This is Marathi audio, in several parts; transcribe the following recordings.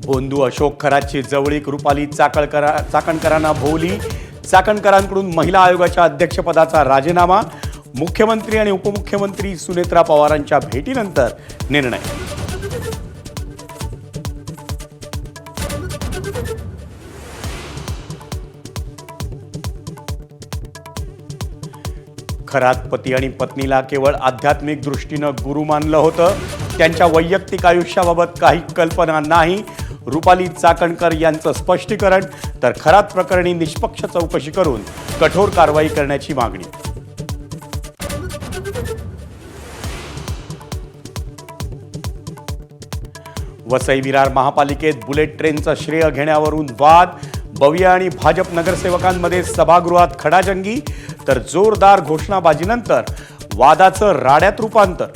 भोंदू अशोक खरातची जवळीक रुपाली चाकणकरांना भोवली। चाकणकरांकडून महिला आयोगाच्या अध्यक्षपदाचा राजीनामा। मुख्यमंत्री आणि उपमुख्यमंत्री सुनेत्रा पवारांच्या भेटीनंतर निर्णय। खरात पती आणि पत्नीला केवळ आध्यात्मिक दृष्टीने गुरु मानलं होतं। त्यांच्या वैयक्तिक आयुष्याबाबत काही कल्पना नाही। रुपाली चाकणकर यांचं स्पष्टीकरण। तर खरात प्रकरणी निष्पक्ष चौकशी करून कठोर कारवाई करण्याची मागणी। वसई विरार महापालिकेत बुलेट ट्रेनचं श्रेय घेण्यावरून वाद। बविया आणि भाजप नगरसेवकांमध्ये सभागृहात खडाजंगी। तर जोरदार घोषणाबाजीनंतर वादाचं राड्यात रूपांतर।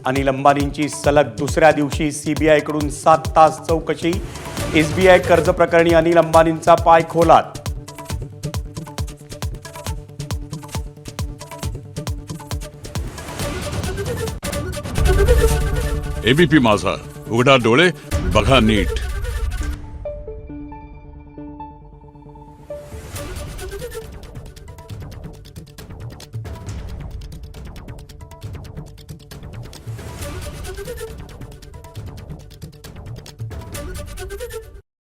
अनिल अंबानींची सलग दुसऱ्या दिवशी सीबीआयकडून 7 तास चौकशी। एसबीआय कर्ज प्रकरणी अनिल अंबानींचा पाय खोलात। एबीपी माझा, उघडा डोळे बघा नीट।